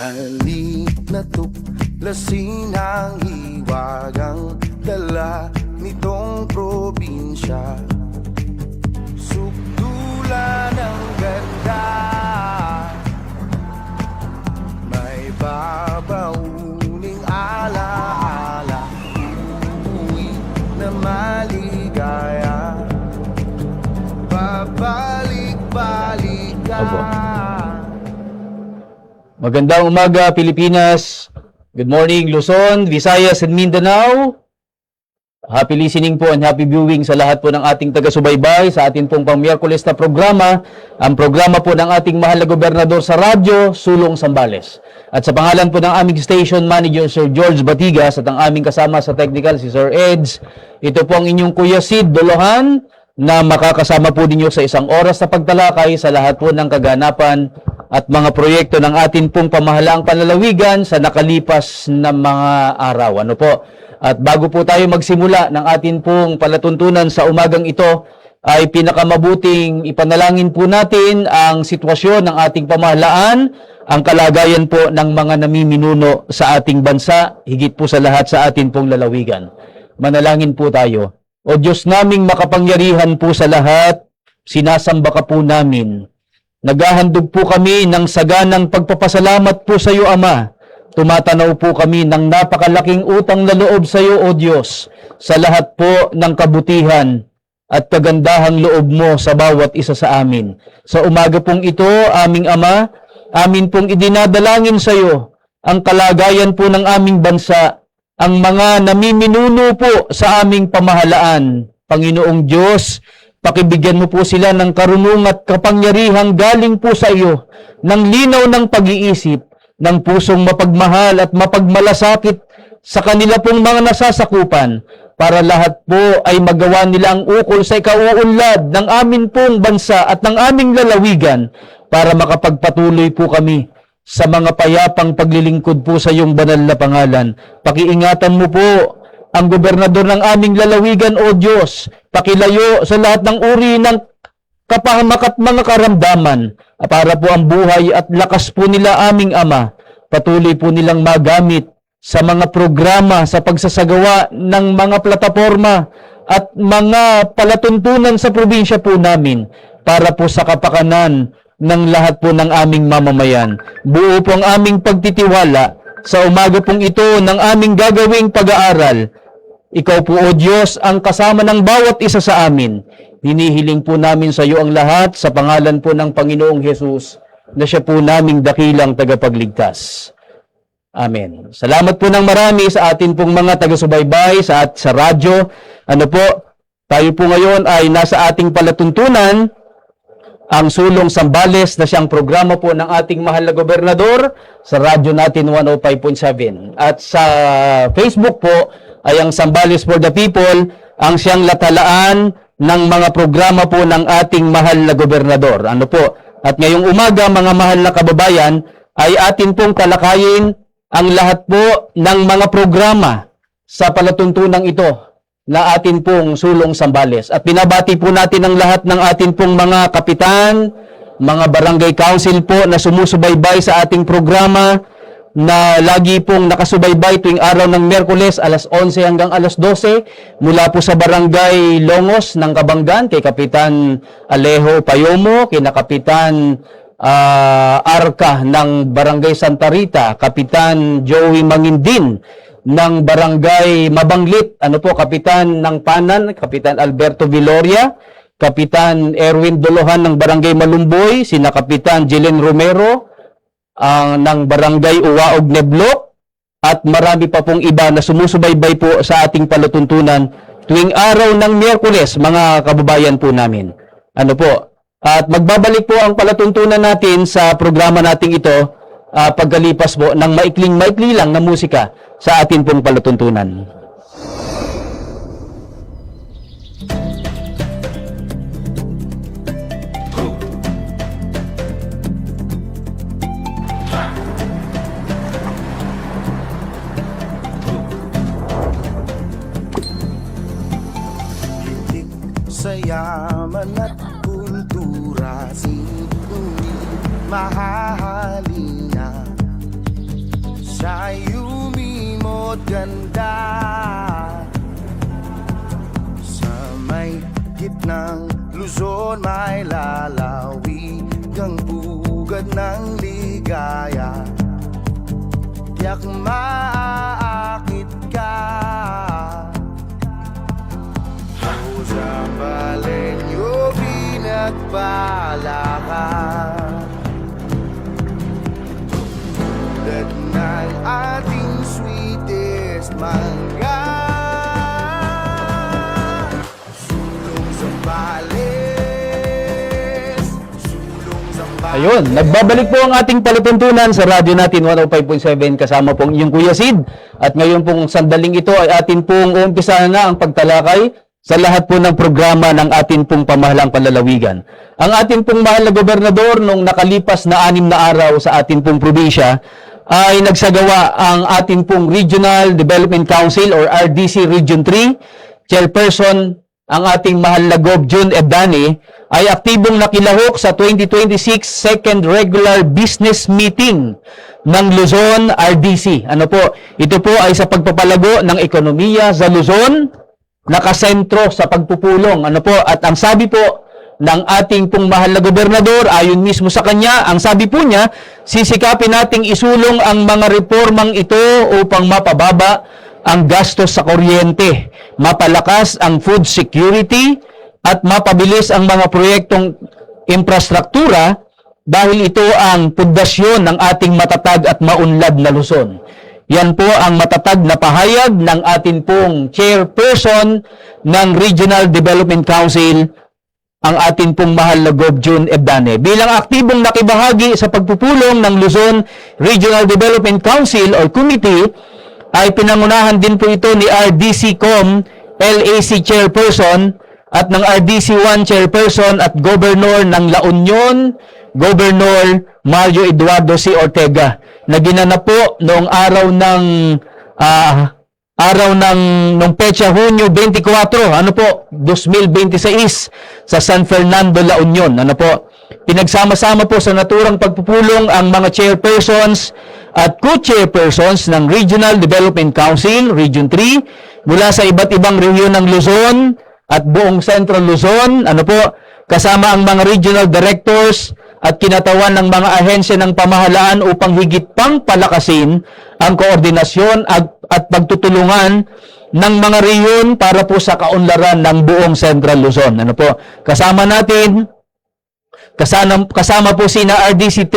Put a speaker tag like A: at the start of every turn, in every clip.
A: Halik na tuklasin ang hiwagang dala nitong probinsya. Sukdulan ng ganda, may babauning alaala, uuwi na maligaya, babalik-balik ka.
B: Magandang umaga, Pilipinas. Good morning, Luzon, Visayas, and Mindanao. Happy listening po and happy viewing sa lahat po ng ating taga-subaybay sa ating pong pang-Miyerkules na programa, ang programa po ng ating mahal na gobernador sa radyo, Sulong Zambales. At sa pangalan po ng aming station manager, Sir George Batigas, at ang aming kasama sa technical, si Sir Eds, ito po ang inyong Kuya Sid Dolohan, na makakasama po ninyo sa isang oras na pagtalakay sa lahat po ng kaganapan at mga proyekto ng atin pong pamahalaang panlalawigan sa nakalipas na mga araw. Ano po? At bago po tayo magsimula ng atin pong palatuntunan sa umagang ito, ay pinakamabuting ipanalangin po natin ang sitwasyon ng ating pamahalaan, ang kalagayan po ng mga namiminuno sa ating bansa, higit po sa lahat sa atin pong lalawigan. Manalangin po tayo. O Diyos naming makapangyarihan po sa lahat, sinasamba ka po namin. Naghahandog po kami ng saganang pagpapasalamat po sa iyo, Ama. Tumatanaw po kami ng napakalaking utang na loob sa iyo, O Diyos, sa lahat po ng kabutihan at kagandahang loob mo sa bawat isa sa amin. Sa umaga pong ito, aming Ama, amin pong idinadalangin sa iyo ang kalagayan po ng aming bansa, ang mga namiminuno po sa aming pamahalaan. Panginoong Diyos, pakibigyan mo po sila ng karunung at kapangyarihang galing po sa iyo, ng linaw ng pag-iisip, ng pusong mapagmahal at mapagmalasakit sa kanila pong mga nasasakupan, para lahat po ay magawa nila ang ukol sa ikauunlad ng amin pong bansa at ng aming lalawigan, para makapagpatuloy po kami sa mga payapang paglilingkod po sa iyong banal na pangalan. Pakiingatan mo po ang gobernador ng aming lalawigan, O Diyos. Pakilayo sa lahat ng uri ng kapahamak at mga karamdaman, para po ang buhay at lakas po nila, aming Ama, patuloy po nilang magamit sa mga programa sa pagsasagawa ng mga plataforma at mga palatuntunan sa probinsya po namin, para po sa kapakanan ng lahat po ng aming mamamayan. Buo po ang aming pagtitiwala sa umaga pong ito ng aming gagawing pag-aaral. Ikaw po, O Diyos, ang kasama ng bawat isa sa amin. Hinihiling po namin sa iyo ang lahat sa pangalan po ng Panginoong Hesus, na siya po naming dakilang tagapagligtas. Amen. Salamat po ng marami sa atin pong mga taga-subaybay sa radyo. Ano po, tayo po ngayon ay nasa ating palatuntunan, ang Sulong Zambales, na siyang programa po ng ating mahal na gobernador sa radyo natin 105.7. At sa Facebook po ay ang Zambales for the People, ang siyang latalaan ng mga programa po ng ating mahal na gobernador. Ano po? At ngayong umaga, mga mahal na kababayan, ay atin pong talakayin ang lahat po ng mga programa sa palatuntunang ito na atin pong Sulong Zambales. At binabati po natin ang lahat ng atin pong mga kapitan, mga barangay council po na sumusubaybay sa ating programa, na lagi pong nakasubaybay tuwing araw ng Miyerkules alas 11 hanggang alas 12, mula po sa barangay Longos ng Kabanggan, kay Kapitan Alejo Payomo, kay Kapitan Arca ng Barangay Santa Rita, Kapitan Joey Mangindin ng Barangay Mabanglit, ano po, Kapitan ng Panan, Kapitan Alberto Viloria, Kapitan Erwin Dolohan ng Barangay Malumboy, sina Kapitan Jelen Romero ng Barangay Uwaog Neblok, at marami pa pong iba na sumusubaybay po sa ating palatuntunan tuwing araw ng Miyerkules, mga kababayan po namin. Ano po? At magbabalik po ang palatuntunan natin sa programa nating ito pagkalipas po ng maikling-maikli lang na musika sa atin pong palatuntunan.
A: Sa yaman at kultura, sino'y mahahalina. Siya'y umimot ganda sa may gitnang Luzon, may lalawig ang pugad ng ligaya. Tiyak maaakit ka sa Balenyo, pinagpala ka tulad ng ating sweetest mangga. Sulong Zambales, sulong Zambales.
B: Ayun, nagbabalik po ang ating palipuntunan sa radyo natin 105.7 kasama pong iyong Kuya Sid. At ngayon pong sandaling ito ay atin pong uumpisahan na ang pagtalakay sa lahat po ng programa ng atin pong pamahalang panlalawigan. Ang atin pong mahal na gobernador nung nakalipas na 6 na araw sa atin pong probinsya ay nagsagawa ang atin pong Regional Development Council or RDC Region 3. Chairperson ang ating mahal na Gov. June Ebdane ay aktibong nakilahok sa 2026 Second Regular Business Meeting ng Luzon RDC. Ano po? Ito po ay sa pagpapalago ng ekonomiya sa Luzon, nakasentro sa pagpupulong. Ano po? At ang sabi po ng ating pong mahal na gobernador, ayon mismo sa kanya, ang sabi po niya, sisikapin nating isulong ang mga reformang ito upang mapababa ang gastos sa kuryente, mapalakas ang food security, at mapabilis ang mga proyektong infrastruktura dahil ito ang pundasyon ng ating matatag at maunlad na Luzon. Yan po ang matatag na pahayag ng atin pong chairperson ng Regional Development Council, ang atin pong mahal na Gov. June Ebdane. Bilang aktibong nakibahagi sa pagpupulong ng Luzon Regional Development Council or Committee, ay pinangunahan din po ito ni RDC-COM LAC Chairperson at ng RDC-1 Chairperson at Governor ng La Union, Governor Mario Eduardo C. Ortega, na ginanap po noong nung petsa Hunyo 24, 2026 sa San Fernando, La Union. Ano po? Pinagsama-sama po sa naturang pagpupulong ang mga chairpersons at co-chairpersons ng Regional Development Council, Region 3, mula sa iba't ibang rehiyon ng Luzon at buong Central Luzon. Ano po? Kasama ang mga regional directors at kinatawan ng mga ahensya ng pamahalaan upang higit pang palakasin ang koordinasyon at pagtutulungan ng mga rehiyon para po sa kaunlaran ng buong Central Luzon. Ano po? Kasama po sina RDC3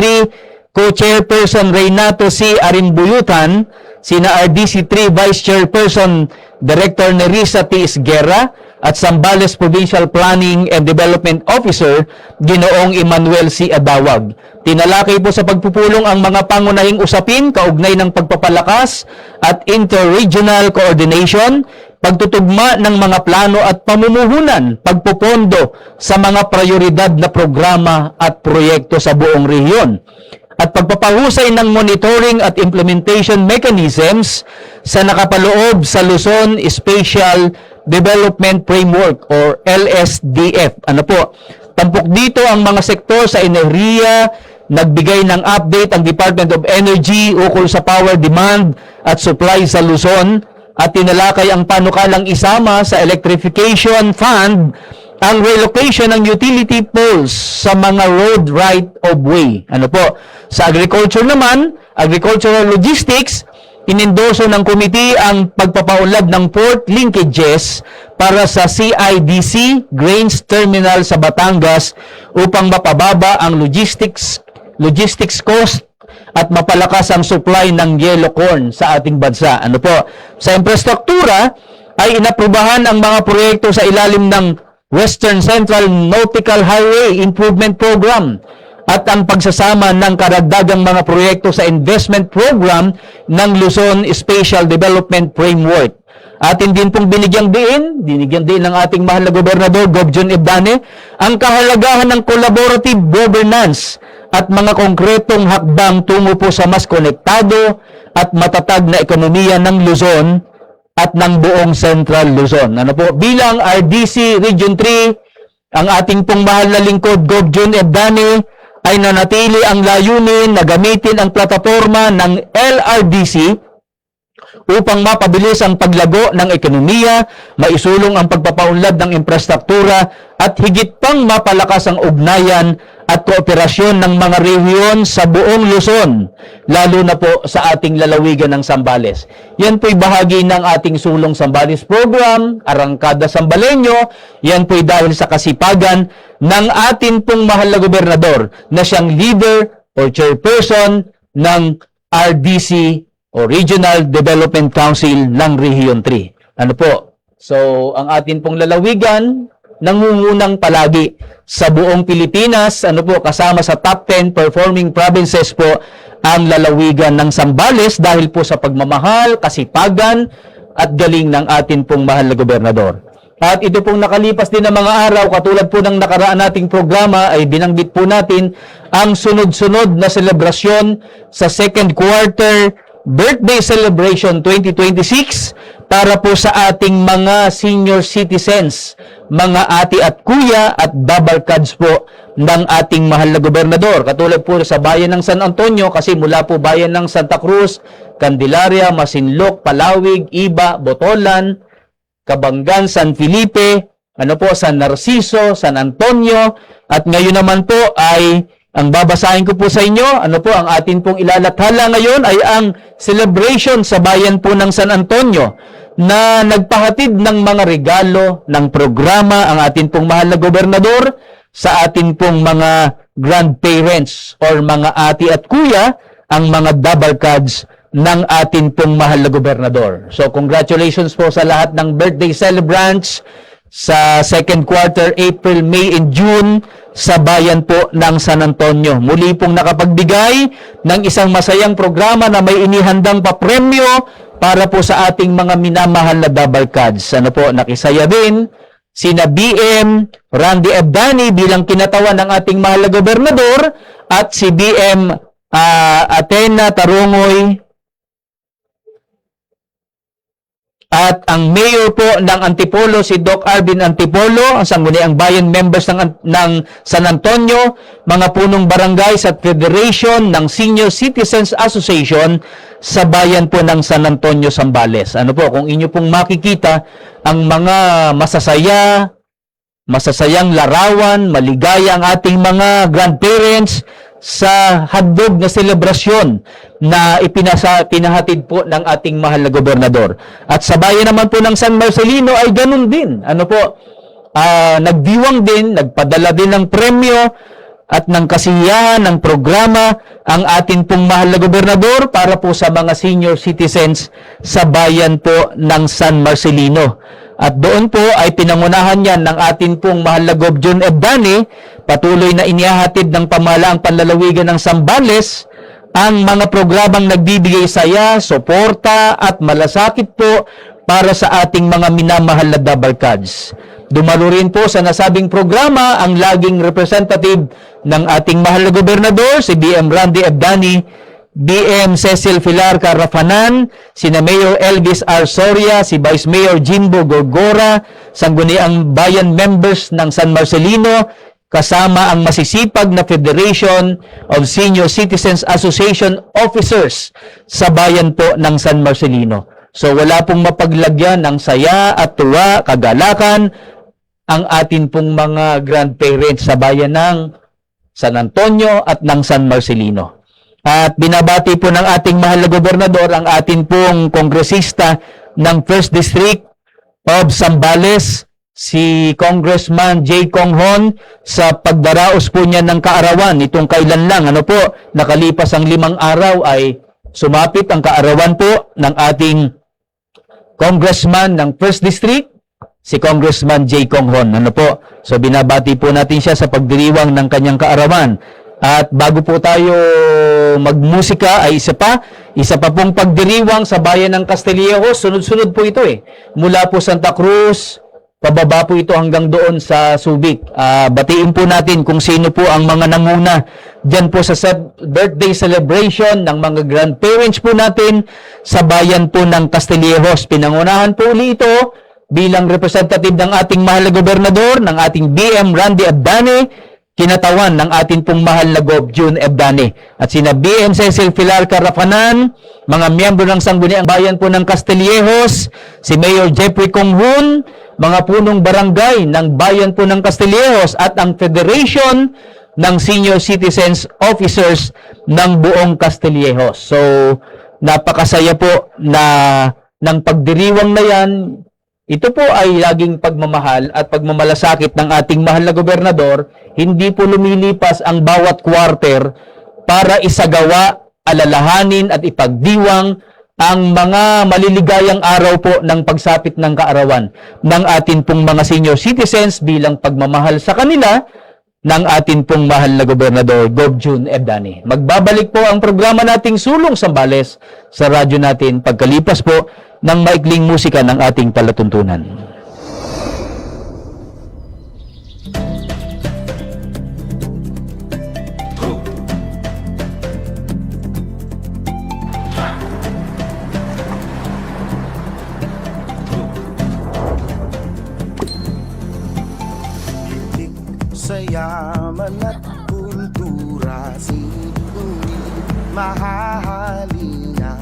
B: Co-Chairperson Reynato C. Arinbuyutan, sina RDC3 Vice Chairperson Director Nerissa T. Isguera, at Zambales Provincial Planning and Development Officer Ginoong Emmanuel C. Adawag. Tinalakay po sa pagpupulong ang mga pangunahing usapin kaugnay ng pagpapalakas at interregional coordination, pagtutugma ng mga plano at pamumuhunan, pagpupondo sa mga prioridad na programa at proyekto sa buong rehiyon, at pagpapahusay ng monitoring at implementation mechanisms sa nakapaloob sa Luzon Spatial Development Framework or LSDF. Ano po? Tampok dito ang mga sektor sa enerhiya. Nagbigay ng update ang Department of Energy ukol sa power demand at supply sa Luzon, at tinalakay ang panukalang isama sa Electrification Fund ang relocation ng utility poles sa mga road right of way. Ano po? Sa agriculture naman, agricultural logistics, inendoso ng committee ang pagpapaunlad ng port linkages para sa CIDC Grains Terminal sa Batangas upang mapababa ang logistics cost at mapalakas ang supply ng yellow corn sa ating bansa. Ano po? Sa infrastruktura ay inaprubahan ang mga proyekto sa ilalim ng Western Central Nautical Highway Improvement Program at ang pagsasama ng karagdagang mga proyekto sa investment program ng Luzon Spatial Development Framework. Atin din pong binigyan din ng ating mahal na gobernador, Gov. June Ebdane, ang kahalagahan ng collaborative governance at mga konkretong hakbang tungo po sa mas konektado at matatag na ekonomiya ng Luzon at ng buong Central Luzon. Ano po? Bilang RDC Region 3, ang ating pong mahal na lingkod, Gov. June Ebdane, ay nanatili ang layunin na gamitin ang plataforma ng LRDC upang mapabilis ang paglago ng ekonomiya, maisulong ang pagpapaunlad ng infrastruktura at higit pang mapalakas ang ugnayan at kooperasyon ng mga rehiyon sa buong Luzon, lalo na po sa ating lalawigan ng Zambales. Yan po'y bahagi ng ating Sulong Zambales Program, Arangkada Sambalenyo. Yan po'y dahil sa kasipagan ng atin pong mahal na gobernador na siyang leader or chairperson ng RDC o Regional Development Council ng Region 3. Ano po? So, ang atin pong lalawigan, nangungunang palagi sa buong Pilipinas, ano po, kasama sa top 10 performing provinces po ang lalawigan ng Zambales dahil po sa pagmamahal, kasipagan at galing ng atin pong mahal na gobernador. At ito pong nakalipas din ng mga araw, katulad po ng nakaraan nating programa, ay binanggit po natin ang sunod-sunod na selebrasyon sa second quarter birthday celebration 2026 para po sa ating mga senior citizens, mga ate at kuya at double cards po ng ating mahal na gobernador. Katulad po sa bayan ng San Antonio, kasi mula po bayan ng Santa Cruz, Candelaria, Masinloc, Palawig, Iba, Botolan, Cabangan, San Felipe, ano po, San Narciso, San Antonio, at ngayon naman po ay ang babasahin ko po sa inyo, ano po, ang atin pong ilalathala ngayon ay ang celebration sa bayan po ng San Antonio na nagpahatid ng mga regalo ng programa ang atin pong mahal na gobernador sa atin pong mga grandparents or mga ate at kuya, ang mga double cards ng atin pong mahal na gobernador. So congratulations po sa lahat ng birthday celebrants sa second quarter, April, May, and June sa bayan po ng San Antonio. Muli pong nakapagbigay ng isang masayang programa na may inihandang papremyo para po sa ating mga minamahal na double cards. Ano po, nakisaya din sina BM Randy Ebdani bilang kinatawan ng ating mahal na gobernador at si BM Athena Tarungoy at ang mayor po ng Antipolo, si Doc Arvin Antipolo, ang sangguniang bayan members ng San Antonio, mga punong barangay sa Federation ng Senior Citizens Association sa bayan po ng San Antonio, Zambales. Ano po, kung inyo pong makikita, ang mga masasayang larawan, maligaya ang ating mga grandparents sa handog na selebrasyon na pinahatid po ng ating mahal na gobernador. At sa bayan naman po ng San Marcelino ay ganun din. Ano po, nagdiwang din, nagpadala din ng premyo at ng kasiyahan ng programa ang ating pong mahal na gobernador para po sa mga senior citizens sa bayan po ng San Marcelino. At doon po ay pinangunahan yan ng atin pong mahal na Gob John Ebdani, patuloy na inihahatid ng pamahalaang panlalawigan ng Zambales ang mga programang nagbibigay saya, suporta at malasakit po para sa ating mga minamahal na double cards. Dumalo rin po sa nasabing programa ang laging representative ng ating mahal na gobernador, si BM Randy Ebdani, BM Cecil Filar Carafanan, sina Mayor Elvis R. Soria, si Vice Mayor Jimbo Gorgora, sangguniang bayan members ng San Marcelino, kasama ang masisipag na Federation of Senior Citizens Association Officers sa bayan po ng San Marcelino. So wala pong mapaglagyan ng saya at tuwa, kagalakan ang atin pong mga grandparents sa bayan ng San Antonio at ng San Marcelino. At binabati po ng ating mahal na gobernador ang atin pong kongresista ng 1st District of Zambales, si Congressman J. Conghon, sa pagdaraos po niya ng kaarawan. Itong kailan lang, ano po, nakalipas ang 5 araw ay sumapit ang kaarawan po ng ating Congressman ng 1st District, si Congressman J. Conghon. Ano po? So binabati po natin siya sa pagdiriwang ng kanyang kaarawan. At bago po tayo magmusika ay isa pa pong pagdiriwang sa bayan ng Castillejos. Sunod-sunod po ito mula po Santa Cruz, pababa po ito hanggang doon sa Subic. Batiin po natin kung sino po ang mga nanguna dyan po sa birthday celebration ng mga grandparents po natin sa bayan po ng Castillejos. Pinangunahan po uli ito bilang representative ng ating mahal na gobernador, ng ating BM Randy Ebdani, kinatawan ng atin pong mahal na Gov. June Ebdane. At sina BM Cecil Pilar Carafanan, mga miyembro ng Sangguniang Bayan po ng Castillejos, si Mayor Jeffrey Conghun, mga punong barangay ng Bayan po ng Castillejos at ang Federation ng Senior Citizens Officers ng buong Castillejos. So, napakasaya po na ng pagdiriwang na yan. Ito po ay laging pagmamahal at pagmamalasakit ng ating mahal na gobernador. Hindi po lumilipas ang bawat quarter para isagawa, alalahanin at ipagdiwang ang mga maliligayang araw po ng pagsapit ng kaarawan ng atin pong mga senior citizens bilang pagmamahal sa kanila ng atin pong mahal na gobernador, Gov. June Ebdane. Magbabalik po ang programa nating Sulong Sambales sa radyo natin pagkalipas po ng maikling musika ng ating palatuntunan.
A: Sa yaman at kultura, sinunod mahahalina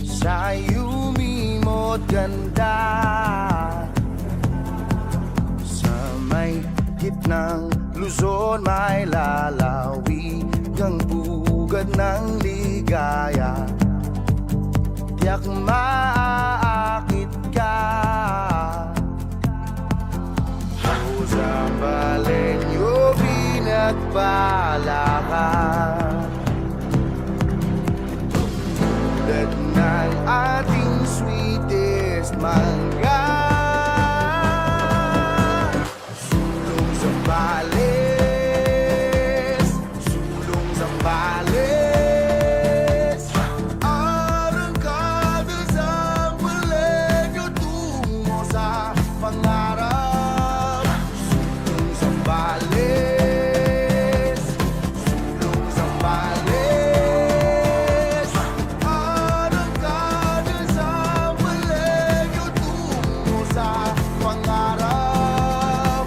A: sa yumimo't ganda. Sa may gitnang Luzon, may lalawig ang pugad ng ligaya. Tiyak maaakit ka Zambaleño, pinagpala ka tulad ng ating sweetest mangga. Sulong Zambales, Sulong Zambales, arangkada Zambaleño tungo sa pangarap. Zambales, Sulong Zambales, arangkada Zambaleño tungo sa pangarap.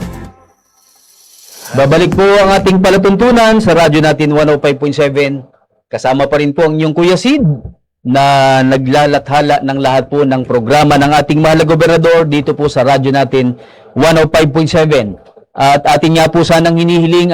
B: Babalik po ang ating palatuntunan sa radyo natin 105.7. Kasama pa rin po ang inyong Kuya Sid na naglalathala ng lahat po ng programa ng ating mahal na gobernador dito po sa radyo natin 105.7. At atin nga po sanang hinihiling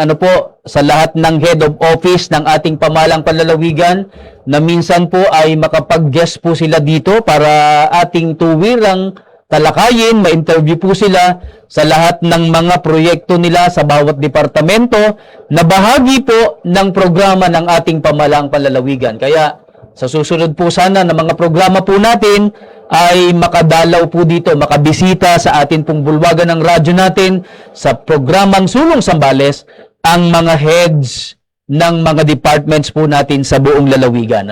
B: sa lahat ng head of office ng ating pamahalang panlalawigan na minsan po ay makapag-guest po sila dito para ating tuwirang talakayin, ma-interview po sila sa lahat ng mga proyekto nila sa bawat departamento na bahagi po ng programa ng ating pamahalang panlalawigan. Kaya sa susunod po sana na mga programa po natin ay makadalaw po dito, makabisita sa atin pong bulwagan ng radyo natin sa programang Sulong Sambales ang mga heads ng mga departments po natin sa buong lalawigan.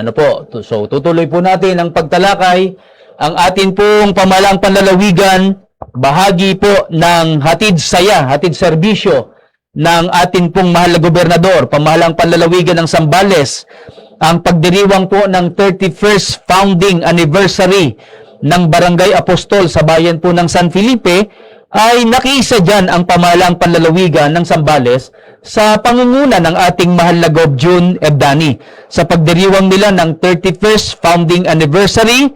B: So tutuloy po natin ang pagtalakay. Ang atin pong pamahalaang panlalawigan, bahagi po ng hatid saya, hatid serbisyo ng atin pong mahal na gobernador, pamahalaang panlalawigan ng Sambales, ang pagdiriwang po ng 31st founding anniversary ng Barangay Apostol sa bayan po ng San Felipe, ay nakiisa dyan ang pamahalaang panlalawigan ng Sambales sa pangunguna ng ating mahal na Gov. June Ebdane sa pagdiriwang nila ng 31st founding anniversary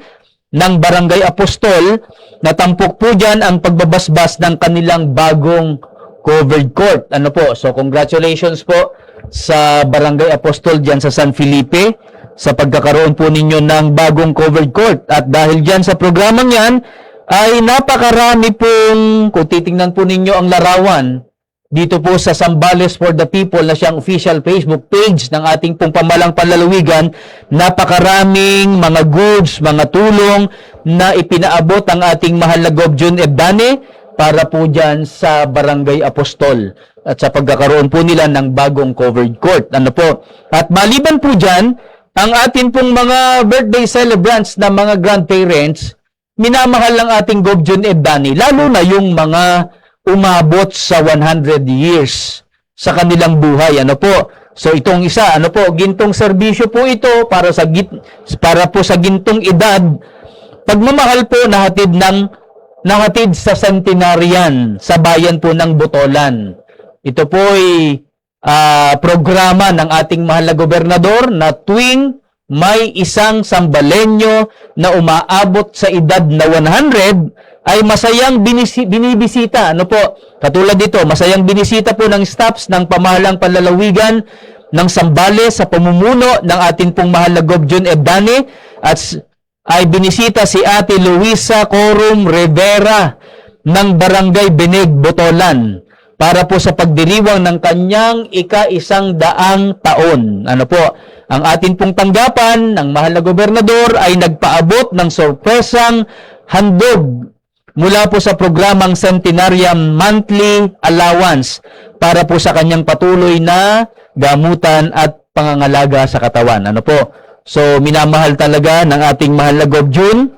B: ng Barangay Apostol. Natampok po dyan ang pagbabasbas ng kanilang bagong covered court. So congratulations po sa Barangay Apostol dyan sa San Felipe sa pagkakaroon po ninyo ng bagong covered court. At dahil dyan sa programang yan, ay napakarami pong, kung titingnan po ninyo ang larawan, dito po sa Sambales for the People na siyang official Facebook page ng ating pong pamahalang panlalawigan, napakaraming mga goods, mga tulong na ipinaabot ang ating mahal na Gov. June Ebdane para po dyan sa Barangay Apostol at sa pagkakaroon po nila ng bagong covered court. At maliban po dyan, ang atin pong mga birthday celebrants na mga grandparents, minamahal ng ating Gov. June Ebdane, lalo na yung mga umabot sa 100 years sa kanilang buhay. So itong isa, gintong serbisyo po ito para po sa gintong edad. Pagmamahal po nahatid sa centenarian sa bayan po ng Botolan. Ito po ay programa ng ating mahal na gobernador na tuwing may isang Sambalenyo na umaabot sa edad na 100 ay masayang binibisita. Ano po? Katulad dito, masayang binisita po ng staffs ng pamahalang panlalawigan ng Zambales sa pamumuno ng ating pong mahal na Gov. Jun Ebdane at ay binisita si Ate Luisa Corum Rivera ng Barangay Beneg, Botolan para po sa pagdiriwang ng kanyang ika-100 taon. Ano po? Ang atin pong tanggapan ng mahal na gobernador ay nagpaabot ng sorpresang handog mula po sa programang Centenarian Monthly Allowance para po sa kanyang patuloy na gamutan at pangangalaga sa katawan. Ano po? So, minamahal talaga ng ating mahal na Gov. Jun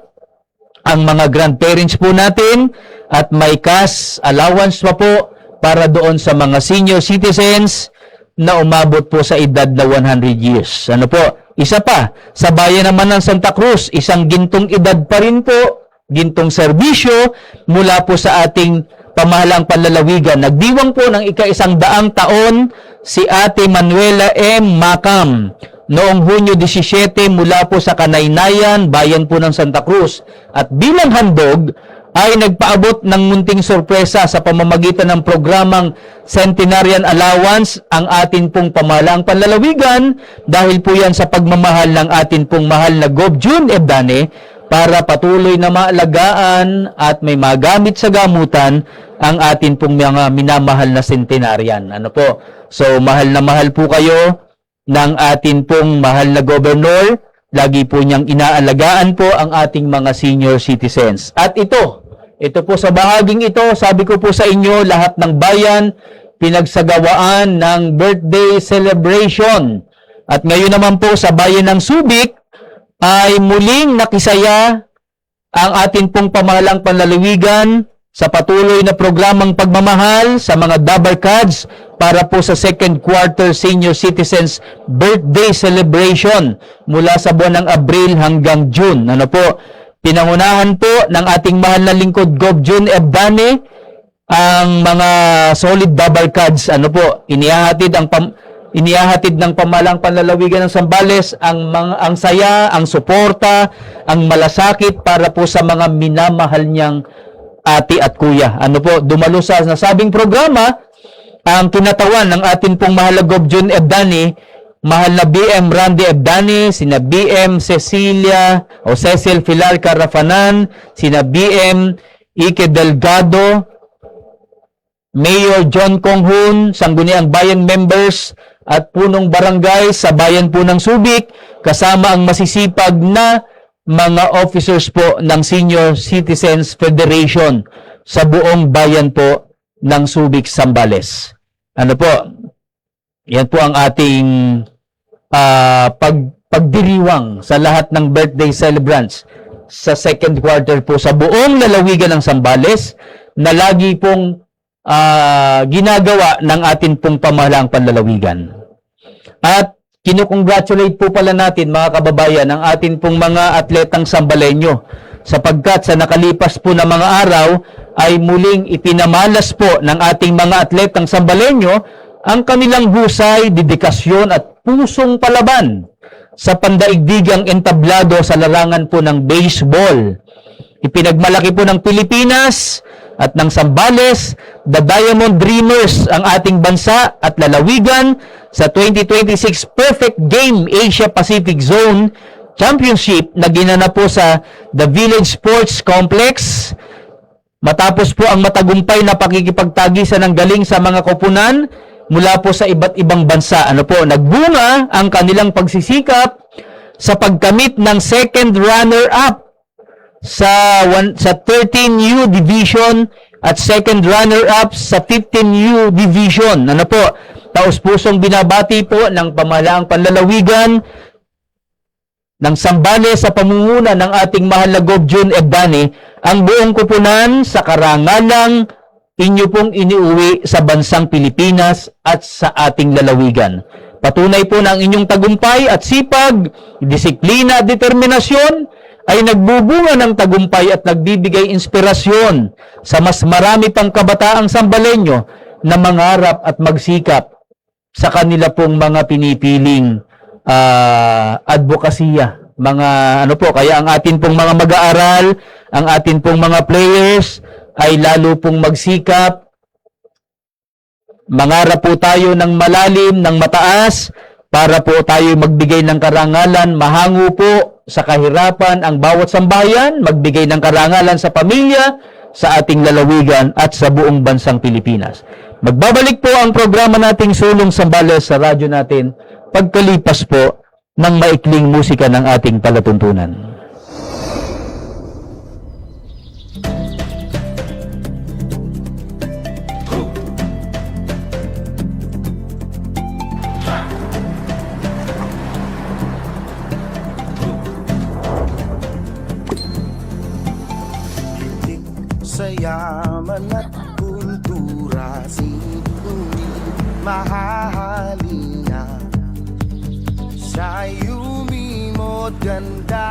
B: ang mga grandparents po natin at may cash allowance pa po para doon sa mga senior citizens na umabot po sa edad na 100 years. Ano po? Isa pa, sa bayan naman ng Santa Cruz, isang gintong edad pa rin po, gintong serbisyo mula po sa ating pamahalang panlalawigan. Nagdiwang po ng ika-100 taon si Ate Manuela M. Macam noong Hunyo 17 mula po sa Kanaynayan, bayan po ng Santa Cruz. At bilang handog, ay nagpaabot ng munting sorpresa sa pamamagitan ng programang Centenarian Allowance ang atin pong pamahalaang panlalawigan dahil po yan sa pagmamahal ng atin pong mahal na Gov. Jun Ebdane para patuloy na maalagaan at may magamit sa gamutan ang atin pong mga minamahal na centenarian. Ano po? So, mahal po kayo ng atin pong mahal na gobernador. Lagi po niyang inaalagaan po ang ating mga senior citizens. At ito po sa bahaging ito, sabi ko po sa inyo, lahat ng bayan, pinagsagawaan ng birthday celebration. At ngayon naman po sa bayan ng Subic, ay muling nakisaya ang atin pong pamahalang panlalawigan sa patuloy na programang pagmamahal sa mga Dabarkads para po sa second quarter senior citizens birthday celebration mula sa buwan ng Abril hanggang June. Ano po? Pinangunahan po ng ating mahal na lingkod Gov. Jun Ebdane ang mga solid Dabarkads. Ano po? Inihahatid ng pamahalang panlalawigan ng Zambales ang saya, ang suporta, ang malasakit para po sa mga minamahal niyang ate at kuya. Ano po, dumalo sa nasabing programa ang kinatawan ng atin pong mahal na Gov. Jun Ebdane, mahal na BM Randy Ebdane, sina BM Cecilia o Cecil Pilar Carafanan, sina BM Ike Delgado, Mayor John Conghun, Sangguniang Bayan members at punong barangay sa bayan po ng Subic, kasama ang masisipag na mga officers po ng Senior Citizens Federation sa buong bayan po ng Subic, Zambales. Ano po? Yan po ang ating pagdiriwang sa lahat ng birthday celebrants sa second quarter po sa buong lalawigan ng Zambales na lagi pong ginagawa ng atin pong pamahalaang panlalawigan. At kinukongratulate po pala natin mga kababayan ang atin pong mga atletang Sambalenyo sapagkat sa nakalipas po na mga araw ay muling ipinamalas po ng ating mga atletang Sambalenyo ang kanilang husay, dedikasyon at pusong palaban sa pandaigdigang entablado sa larangan po ng baseball. Ipinagmalaki po ng Pilipinas at ng Zambales, the Diamond Dreamers ang ating bansa at lalawigan sa 2026 Perfect Game Asia Pacific Zone Championship na ginanap po sa The Village Sports Complex. Matapos po ang matagumpay na pakikipagtagisan ng galing sa mga koponan mula po sa iba't ibang bansa. Ano po, nagbunga ang kanilang pagsisikap sa pagkamit ng second runner-up sa 13U Division at second runner-up sa 15U Division. Ano po, taos-pusong binabati po ng pamahalaang panlalawigan ng Zambales sa pamumuno ng ating mahal na Gov. Jun Ebdane ang buong koponan sa karangalang inyo pong iniuwi sa bansang Pilipinas at sa ating lalawigan. Patunay po ng inyong tagumpay at sipag, disiplina at determinasyon ay nagbubunga ng tagumpay at nagbibigay inspirasyon sa mas marami pang kabataang Sambalenyo na mangarap at magsikap sa kanila pong mga pinipiling advokasya. Mga ano po, kaya ang atin pong mga mag-aaral, ang atin pong mga players ay lalo pong magsikap. Mangarap po tayo ng malalim, ng mataas, para po tayo magbigay ng karangalan, mahango po sa kahirapan ang bawat sambayan, magbigay ng karangalan sa pamilya, sa ating lalawigan at sa buong bansang Pilipinas. Magbabalik po ang programa nating Sulong Sambales sa radyo natin pagkalipas po ng maikling musika ng ating palatuntunan.
A: Sa yaman at kultura, sinunod mahahalina. Siya'y umimot ganda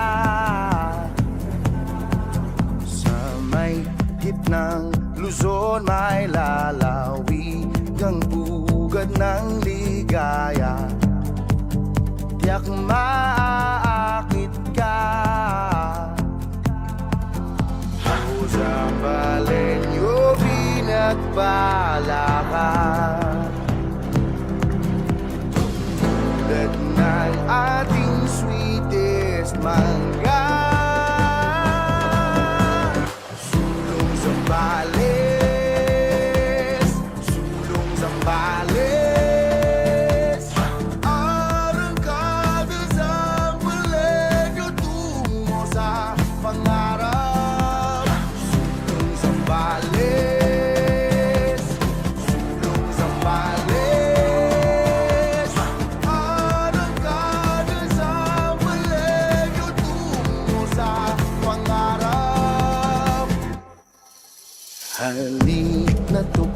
A: sa may gitnang Luzon, may lalawig ang pugad ng ligaya. Tiyak maaakit ka sa Balenyo, pinagpala ka tulad ng ating sweetest mangga. Sulong Zambales, Sulong Zambales, arangkada sa Balenyo tungo sa pangarap. Zambales, Sulong Zambales, arangkada sa Balenyo tungo sa pangarap. Halik na to.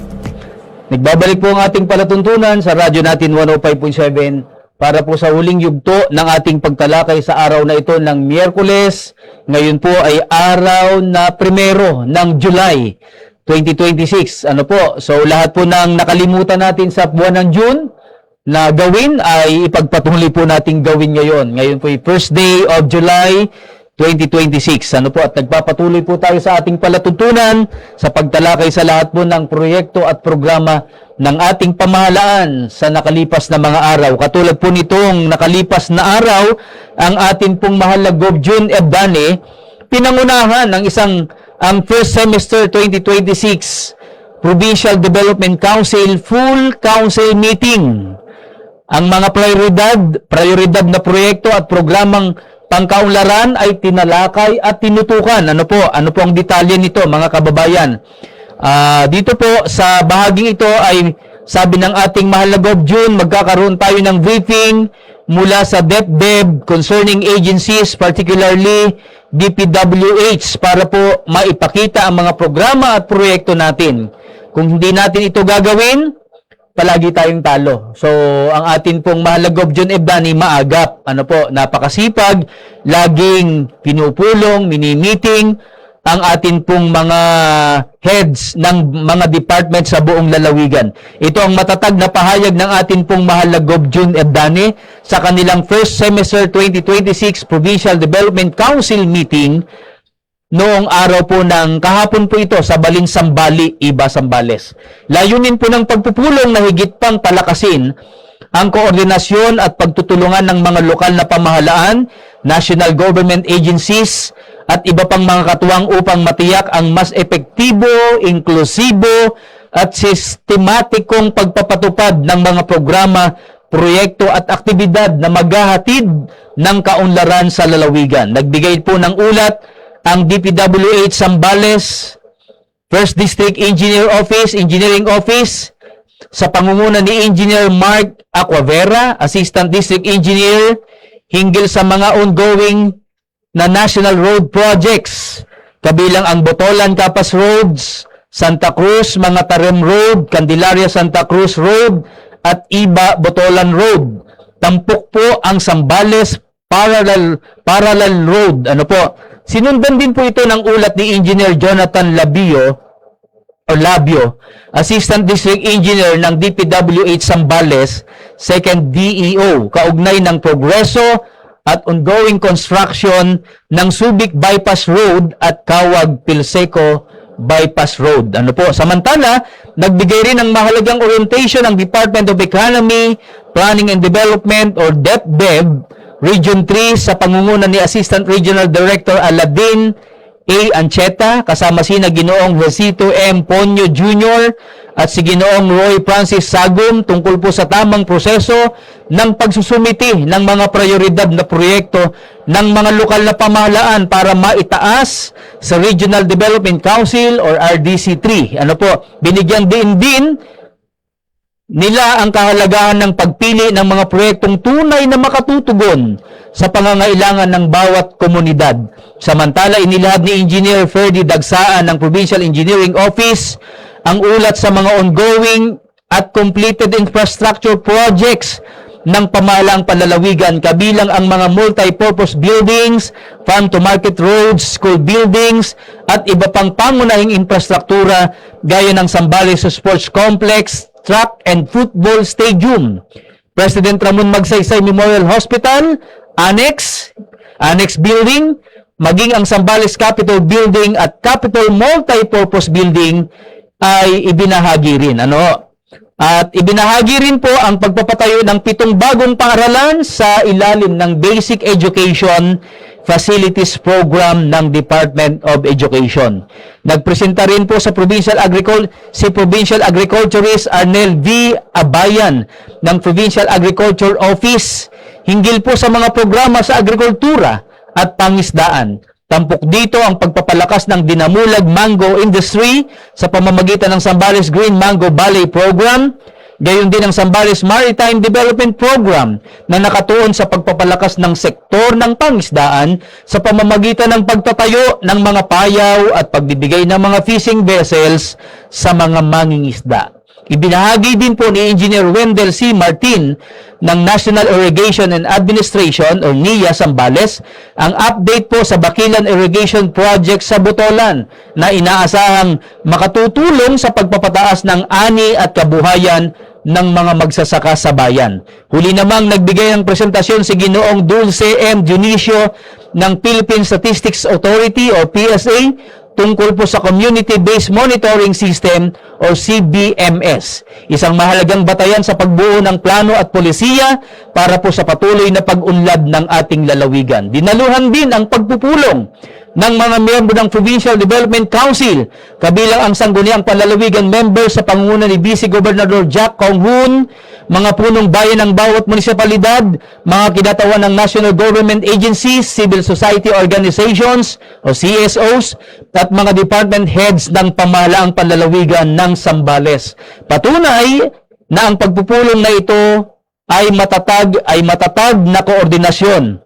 B: Nagbabalik po ang ating palatuntunan sa radyo natin 105.7 para po sa huling yugto ng ating pagtalakay sa araw na ito ng Miyerkules. Ngayon po ay araw na 1 ng July 2026. Ano po? So lahat po ng nakalimutan natin sa buwan ng June na gawin ay ipagpatuloy po nating gawin ngayon. Ngayon po ay first day of July 2026. Ano po? At nagpapatuloy po tayo sa ating palatuntunan sa pagtalakay sa lahat po ng proyekto at programa ng ating pamahalaan sa nakalipas na mga araw. Katulad po nitong nakalipas na araw, ang ating pong mahal na Gov. June Ebdane, pinangunahan ng ang first semester 2026 Provincial Development Council Full Council Meeting. Ang mga prioridad na proyekto at programang pangkaunlaran ay tinalakay at tinutukan. Ano po ang detalye nito, mga kababayan? Dito po sa bahaging ito ay sabi ng ating mahal na Gov. June, magkakaroon tayo ng briefing mula sa DepDev concerning agencies, particularly DPWH, para po maipakita ang mga programa at proyekto natin. Kung hindi natin ito gagawin, palagi tayong talo. So, ang atin pong mahal na Gov. June Ebdane, maagap. Ano po, napakasipag, laging pinupulong, mini-meeting ang atin pong mga heads ng mga department sa buong lalawigan. Ito ang matatag na pahayag ng atin pong mahal na Gov. June Ebdane sa kanilang first semester 2026 Provincial Development Council meeting noong araw po ng kahapon po ito sa Balinsambali, Iba, Zambales. Layunin po ng pagpupulong na higit pang palakasin ang koordinasyon at pagtutulungan ng mga lokal na pamahalaan, national government agencies, at iba pang mga katuwang upang matiyak ang mas epektibo, inklusibo, at sistematikong pagpapatupad ng mga programa, proyekto at aktibidad na maghahatid ng kaunlaran sa lalawigan. Nagbigay po ng ulat ang DPWH Zambales, First District Engineer Office, Engineering Office, sa pangunguna ni Engineer Mark Aquavera, Assistant District Engineer, hinggil sa mga ongoing na National Road Projects, kabilang ang Botolan Capas Roads, Santa Cruz Mga Tarem Road, Candelaria Santa Cruz Road, at Iba Botolan Road. Tampok po ang Zambales Parallel Road. Ano po? Sinundan din po ito ng ulat ni Engineer Jonathan Labio, Labio, Assistant District Engineer ng DPWH Zambales, Second DEO, kaugnay ng progreso at ongoing construction ng Subic Bypass Road at Kawag Pilseco Bypass Road. Ano po? Samantala, nagbigay rin ng mahalagang orientation ang Department of Economy, Planning and Development or DepDev Region 3 sa pangunguna ni Assistant Regional Director Aladin A. Ancheta, kasama sina Ginoong Josito M. Ponyo Jr. at si Ginoong Roy Francis Sagum tungkol po sa tamang proseso ng pagsusumiti ng mga prioridad na proyekto ng mga lokal na pamahalaan para maitaas sa Regional Development Council or RDC3. Ano po, binigyan din nila ang kahalagahan ng pagpili ng mga proyektong tunay na makatutugon sa pangangailangan ng bawat komunidad. Samantala, inilahad ni Engineer Ferdy Dagsaan ng Provincial Engineering Office ang ulat sa mga ongoing at completed infrastructure projects ng pamahalaang panlalawigan, kabilang ang mga multi-purpose buildings, farm-to-market roads, school buildings, at iba pang pangunahing infrastruktura gaya ng Zambales Sports Complex, track and football stadium, President Ramon Magsaysay Memorial Hospital, Annex Building, maging ang Zambales Capitol Building at Capitol Multi-Purpose Building ay ibinahagi rin. At ibinahagi rin po ang pagpapatayo ng 7 bagong paaralan sa ilalim ng Basic Education Facilities Program ng Department of Education. Nagpresenta rin po sa Provincial Agriculturist Arnel V. Abayan ng Provincial Agriculture Office hinggil po sa mga programa sa agrikultura at pangisdaan. Tampok dito ang pagpapalakas ng dinamulag mango industry sa pamamagitan ng Zambales Green Mango Valley Program, gayon din ang Zambales Maritime Development Program na nakatuon sa pagpapalakas ng sektor ng pangisdaan sa pamamagitan ng pagtatayo ng mga payaw at pagbibigay ng mga fishing vessels sa mga mangingisda. Ibinahagi din po ni Engineer Wendell C. Martin ng National Irrigation and Administration o NIA Zambales ang update po sa Bakilan Irrigation Project sa Botolan na inaasahang makatutulong sa pagpapataas ng ani at kabuhayan ng mga magsasaka sa bayan. Huli namang nagbigay ng presentasyon si Ginoong Dulce M. Dionisio ng Philippine Statistics Authority o PSA tungkol po sa Community-Based Monitoring System o CBMS. Isang mahalagang batayan sa pagbuo ng plano at polisiya para po sa patuloy na pag-unlad ng ating lalawigan. Dinaluhan din ang pagpupulong ng mga miyembro ng Provincial Development Council, kabilang ang sangguniang panlalawigan member sa pangunguna ni Vice Gobernador Jack Kong-hoon, mga punong bayan ng bawat munisipalidad, mga kinatawan ng National Government Agencies, Civil Society Organizations o CSOs, at mga department heads ng pamahalaang panlalawigan ng Zambales. Patunay na ang pagpupulong na ito ay matatag na koordinasyon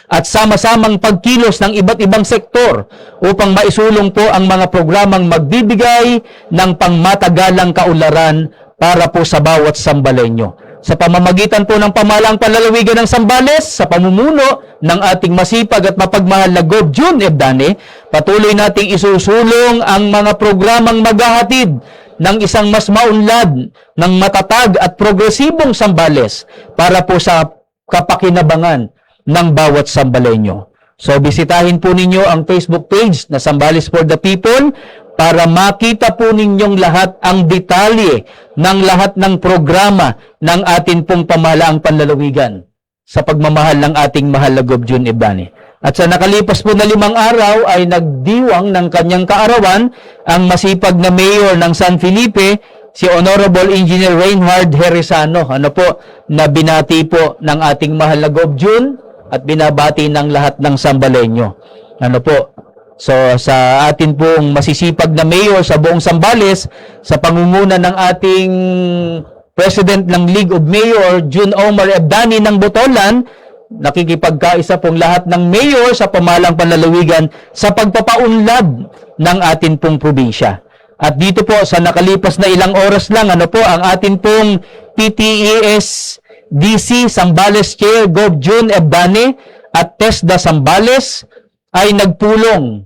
B: at sama-samang pagkilos ng iba't ibang sektor upang maisulong po ang mga programang magbibigay ng pangmatagalang kaunlaran para po sa bawat Sambalenyo. Sa pamamagitan po ng pamahalaang panlalawigan ng Zambales, sa pamumuno ng ating masipag at mapagmahal na Gov. June Ebdane, patuloy nating isusulong ang mga programang maghahatid ng isang mas maunlad, ng matatag at progresibong Zambales para po sa kapakinabangan ng bawat Sambalenyo. So, bisitahin po ninyo ang Facebook page na Zambales for the People para makita po ninyong lahat ang detalye ng lahat ng programa ng atin pong pamahalaang panlalawigan sa pagmamahal ng ating mahal na Gov. June Ebdane. At sa nakalipas po na 5 araw ay nagdiwang ng kanyang kaarawan ang masipag na mayor ng San Felipe, si Honorable Engineer Reinhard Heresano, na binati po ng ating mahal na Gov. June at binabati ng lahat ng Sambalenyo. So, sa atin pong masisipag na mayor sa buong Zambales, sa pangunguna ng ating President ng League of Mayor, June Omar Ebdane ng Botolan, nakikipagkaisa pong lahat ng mayor sa pamahalang panlalawigan sa pagpapaunlad ng atin pong probinsya. At dito po, sa nakalipas na ilang oras lang, ang atin pong PTES DC Zambales Chair Gov. June Ebdane at TESDA Zambales ay nagpulong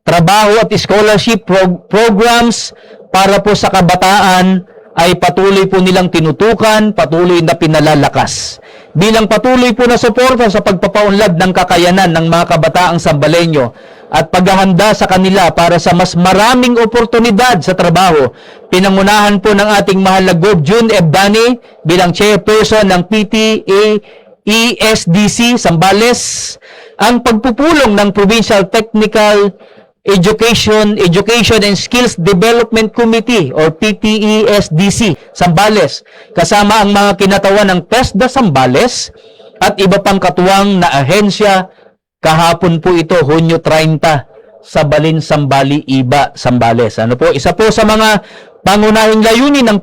B: trabaho at scholarship programs para po sa kabataan ay patuloy po nilang tinutukan, patuloy na pinalalakas. Bilang patuloy po na suporta sa pagpapaunlad ng kakayanan ng mga kabataang Sambaleño at paghahanda sa kanila para sa mas maraming oportunidad sa trabaho, pinangunahan po ng ating mahal na Gov. June Ebdani bilang chairperson ng PTA ESDC Zambales ang pagpupulong ng Provincial Technical Education and Skills Development Committee or PTESDC Zambales kasama ang mga kinatawan ng TESDA Zambales at iba pang katuwang na ahensya. Kahapon po ito, Hunyo 30 sa Balin Sambali, Iba, Zambales. Ano po? Isa po sa mga pangunahing layunin ng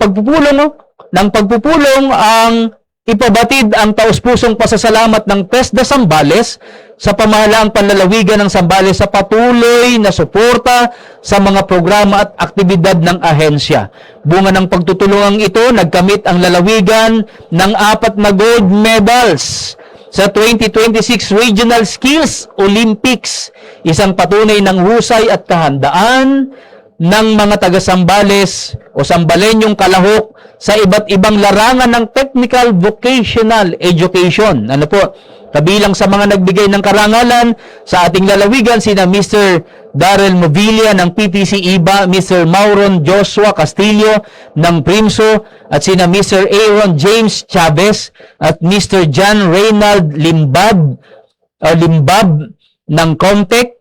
B: pagpupulong ang ipabatid ang taus-pusong pasasalamat ng TESDA Zambales sa pamahalaang panlalawigan ng Zambales sa patuloy na suporta sa mga programa at aktibidad ng ahensya. Bunga ng pagtutulungan ito, nagkamit ang lalawigan ng 4 na gold medals sa 2026 Regional Skills Olympics, isang patunay ng husay at kahandaan ng mga taga-Zambales o Sambalenyong kalahok sa iba't ibang larangan ng technical vocational education. Ano po? Kabilang sa mga nagbigay ng karangalan sa ating lalawigan sina Mr. Darrell Movilla ng PTC Iba, Mr. Mauron Joshua Castillo ng Primso at sina Mr. Aaron James Chavez at Mr. John Reynald Limbab ng Comtech.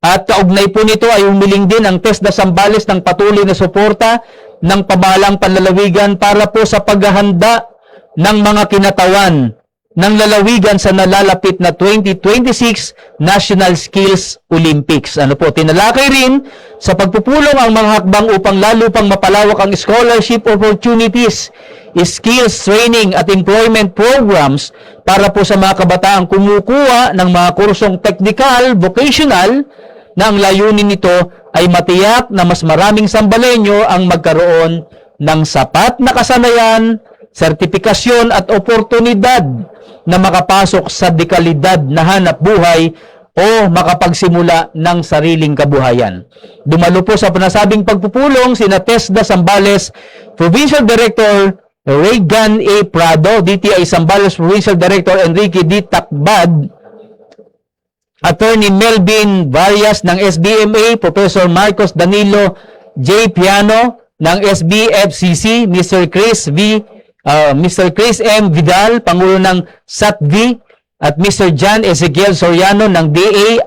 B: At kaugnay po nito ay humiling din ang TESDA Zambales ng patuloy na suporta ng pamahalang panlalawigan para po sa paghahanda ng mga kinatawan ng lalawigan sa nalalapit na 2026 National Skills Olympics. Ano po, tinalakay rin sa pagpupulong ang mga hakbang upang lalo pang mapalawak ang scholarship opportunities, skills training at employment programs para po sa mga kabataang kumukuha ng mga kursong technical, vocational, na ang layunin nito ay matiyak na mas maraming Sambaleño ang magkaroon ng sapat na kasanayan, sertipikasyon at oportunidad na makapasok sa dekalidad na hanap buhay o makapagsimula ng sariling kabuhayan. Dumalo po sa panasabing pagpupulong sina TESDA Zambales Provincial Director Reagan A. Prado, DTI Zambales Provincial Director Enrique D. Takbad, Attorney Melvin Varias ng SBMA, Professor Marcos Danilo J. Piano ng SBFCC, Mr. Chris M. Vidal, Pangulo ng SATV, at Mr. John Ezekiel Soriano ng DA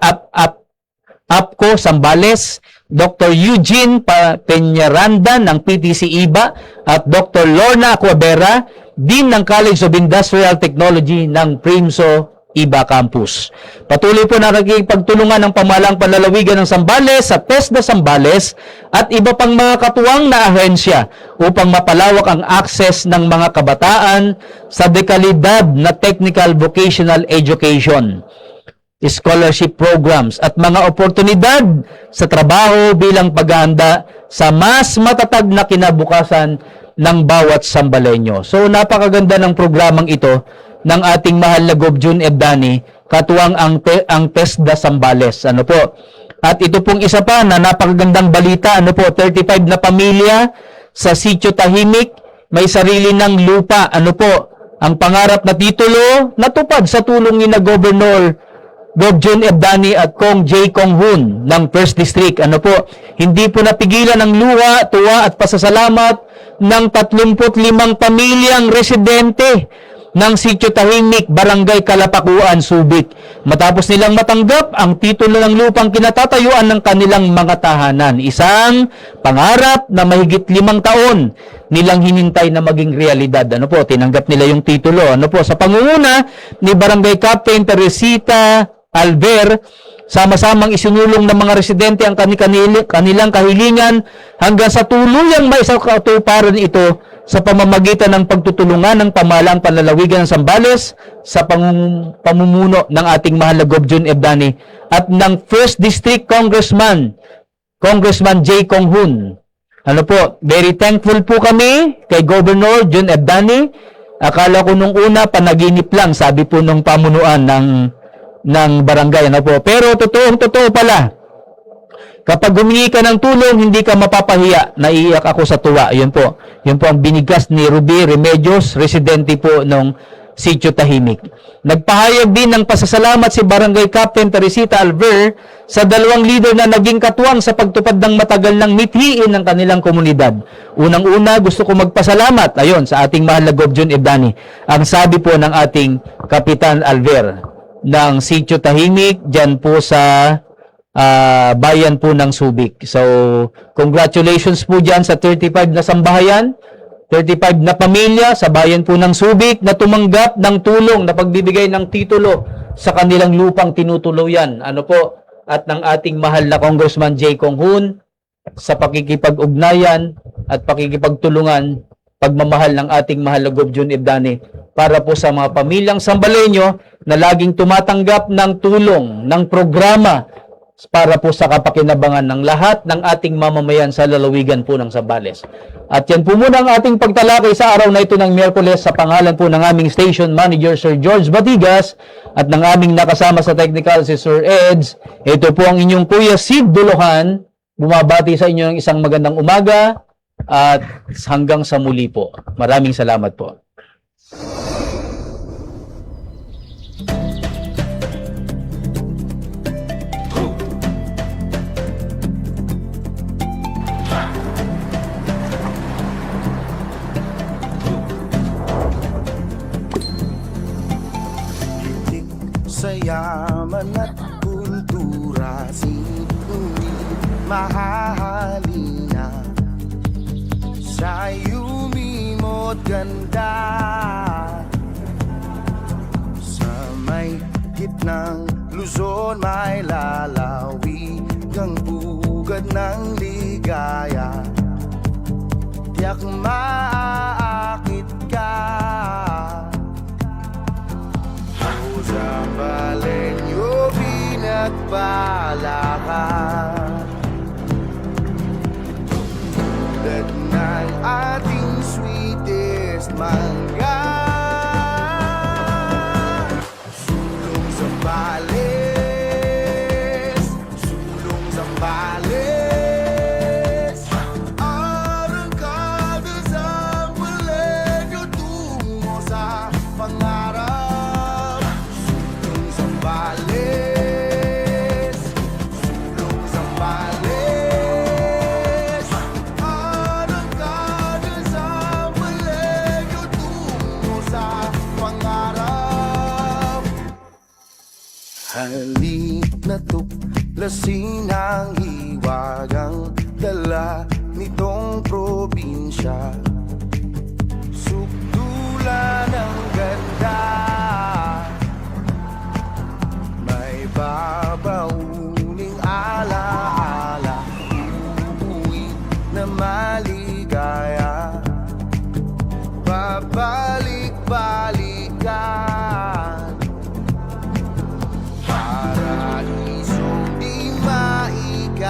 B: APCO Zambales, Dr. Eugene Peñaranda ng PTC Iba, at Dr. Lorna Aquabera, Dean ng College of Industrial Technology ng Primso Iba Campus. Patuloy po na nakikipagtulungan ng pamahalang panlalawigan ng Zambales sa TESDA Zambales at iba pang mga katuwang na ahensya upang mapalawak ang access ng mga kabataan sa dekalidad na technical vocational education, scholarship programs at mga oportunidad sa trabaho bilang paghahanda sa mas matatag na kinabukasan ng bawat Sambaleño. So napakaganda ng programang ito ng ating mahal na Gov. June Ebdani, katuwang ang TESDA Zambales. Ano po? At ito pong isa pa na napakagandang balita, 35 na pamilya sa Sitio Tahimik, may sarili ng lupa. Ano po? Ang pangarap na titulo natupad sa tulong ni na Governor Gov. June Ebdani at Kong J. Kong Hun ng 1st District. Ano po? Hindi po napigilan ang luha, tuwa at pasasalamat ng 35 pamilyang residente ng Sitio Tahimik, Barangay Kalapakuan, Subic. Matapos nilang matanggap ang titulo ng lupang kinatatayuan ng kanilang mga tahanan. Isang pangarap na mahigit 5 taon nilang hinintay na maging realidad. Ano po, tinanggap nila yung titulo. Ano po, sa pangunguna ni Barangay Captain Teresita Alver, sama-samang isinulong ng mga residente ang kanilang kahilingan hanggang sa tuluyang maisakatuparan ito sa pamamagitan ng pagtutulungan ng pamahalang panlalawigan ng Zambales sa pamumuno ng ating mahal na Gov. June Ebdani at ng 1st District Congressman J. Kong Hun. Ano po, very thankful po kami kay Governor June Ebdani. Akala ko nung una panaginip lang, sabi po nung pamunuan ng barangay. Ano po? Pero totoo pala, kapag humingi ka ng tulong, hindi ka mapapahiya. Naiiyak ako sa tuwa. Yun po. Yun po ang binigkas ni Ruby Remedios, residente po ng Sitio Tahimik. Nagpahayag din ng pasasalamat si Barangay Captain Teresita Alver sa dalawang leader na naging katuwang sa pagtupad ng matagal ng mithiin ng kanilang komunidad. Unang-una, gusto ko magpasalamat ayon sa ating mahal na Gov. Jun Ebdani. Ang sabi po ng ating Kapitan Alver ng Sitio Tahimik, dyan po sa bayan po ng Subic. So, congratulations po dyan sa 35 na sambahayan, 35 na pamilya sa bayan po ng Subic na tumanggap ng tulong na pagbibigay ng titulo sa kanilang lupang tinutuluyan. Ano po? At ng ating mahal na Congressman Jay Conghun sa pakikipag-ugnayan at pakikipagtulungan, pagmamahal ng ating mahal na Gov. Jun Ebdani para po sa mga pamilyang Sambaleño na laging tumatanggap ng tulong, ng programa para po sa kapakinabangan ng lahat ng ating mamamayan sa lalawigan po ng Zambales. At yan po muna ang ating pagtalakay sa araw na ito ng Miyerkules sa pangalan po ng aming station manager Sir George Batigas at ng aming nakasama sa technical si Sir Eds. Ito po ang inyong Kuya Sid Duluhan. Bumabati sa inyo ng isang magandang umaga at hanggang sa muli po. Maraming salamat po.
A: Sa yaman at kultura, sinulit mahahalina sa yumimo't ganda. Sa may gitnang Luzon, may lalawi kang bugad ng ligaya. Tiyak maaakit ka Zambaleño, pinagpala ka tulad ng ating sweetest mangga. Sulong Zambales, sulong Zambales, arangkada Zambaleño tungo sa pangarap. Zambales, sulong Zambales, arangkada Zambaleño tungo sa pangarap. Halik na tuklasin ang hiwagang dala nitong probinsya. Sukdulan ang ganda, babauning alaala, uuwi na maligaya, babalik-balikan, paraisong di maikakailan.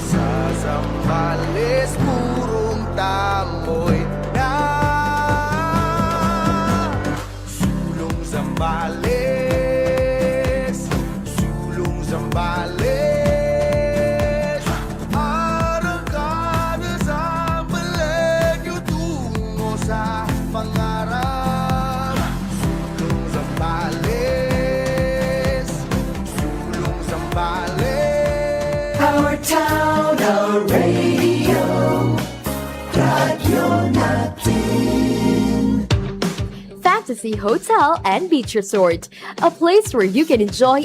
A: Sa Zambales purong tamoy na Zambales, sulong Zambales, arangkada Zambaleño tungo sa pangarap. Sulong Zambales, sulong Zambales.
C: Our town, our radio, Radio Natin. Fantasy Hotel and Beach Resort, a place where you can enjoy